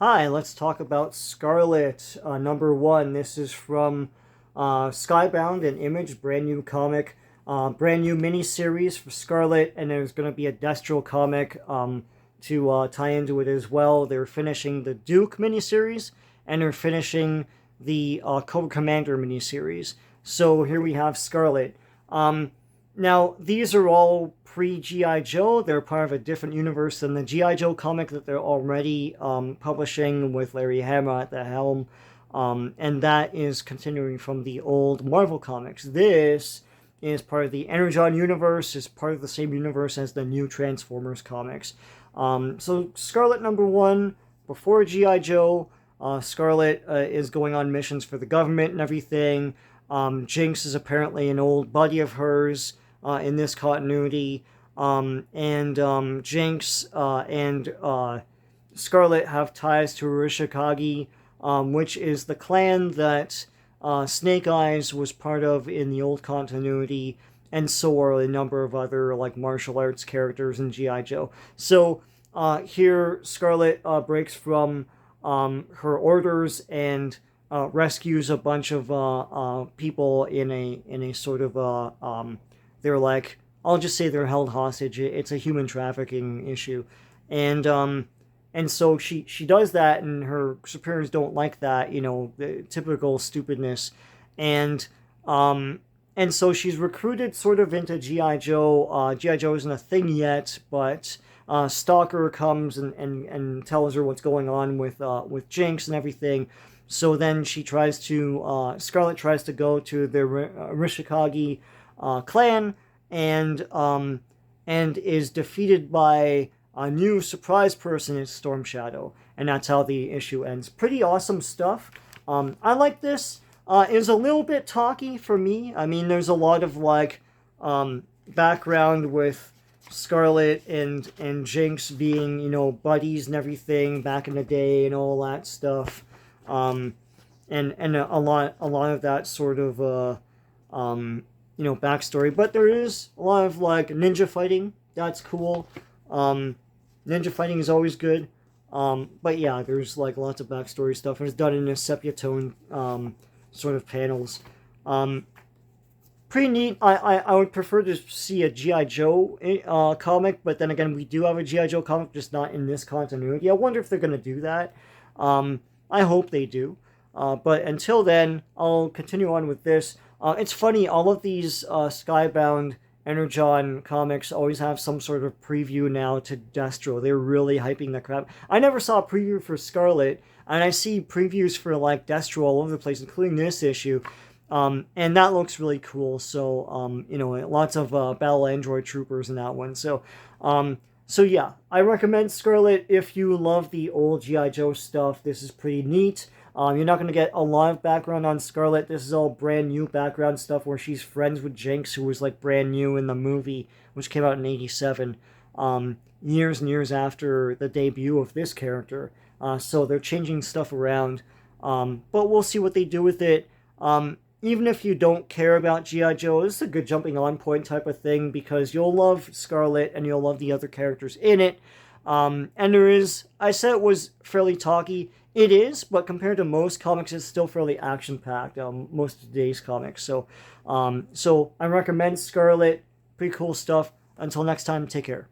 Hi, let's talk about Scarlett, number one. This is from Skybound, an Image, brand new comic, brand new mini-series for Scarlett, and there's going to be a Destro comic to tie into it as well. They're finishing the Duke mini-series, and they're finishing the Cobra Commander mini-series. So here we have Scarlett. Now, these are all pre-G.I. Joe. They're part of a different universe than the G.I. Joe comic that they're already publishing with Larry Hama at the helm. And that is continuing from the old Marvel comics. This is part of the Energon universe, is part of the same universe as the new Transformers comics. So Scarlett number one, before G.I. Joe, Scarlett is going on missions for the government and everything. Jinx is apparently an old buddy of hers in this continuity. Jinx and Scarlett have ties to Arishikage, which is the clan that Snake Eyes was part of in the old continuity, and so are a number of other like martial arts characters in G.I. Joe. So here Scarlett breaks from her orders and rescues a bunch of people in a sort of they're like, I'll just say they're held hostage. It's a human trafficking issue, and so she does that, and her superiors don't like that, the typical stupidness, and so she's recruited sort of into GI Joe. GI Joe isn't a thing yet, but Stalker comes and tells her what's going on with Jinx and everything. So then Scarlett tries to go to the Rishikage clan and is defeated by a new surprise person in Storm Shadow, and that's how the issue ends. Pretty awesome stuff. I like this. It's a little bit talky for me. I mean, there's a lot of like background with Scarlett and Jinx being buddies and everything back in the day and all that stuff. And a lot of that sort of backstory, but there is a lot of like ninja fighting. That's cool. Ninja fighting is always good. But yeah, there's like lots of backstory stuff. It's done in a sepia tone sort of panels. Pretty neat. I would prefer to see a G.I. Joe comic, but then again, we do have a G.I. Joe comic, just not in this continuity. I wonder if they're going to do that. I hope they do. But until then, I'll continue on with this. It's funny, all of these Skybound Energon comics always have some sort of preview now to Destro. They're really hyping the crap. I never saw a preview for Scarlett, and I see previews for like Destro all over the place, including this issue. And that looks really cool. So, lots of battle android troopers in that one. So yeah, I recommend Scarlett if you love the old G.I. Joe stuff. This is pretty neat. You're not going to get a lot of background on Scarlett. This is all brand new background stuff where she's friends with Jinx, who was like brand new in the movie, which came out in '87, years and years after the debut of this character. So they're changing stuff around, but we'll see what they do with it. Even if you don't care about G.I. Joe, this is a good jumping on point type of thing because you'll love Scarlett and you'll love the other characters in it. And I said it was fairly talky. It is, but compared to most comics, it's still fairly action-packed, most of today's comics. So I recommend Scarlett. Pretty cool stuff. Until next time, take care.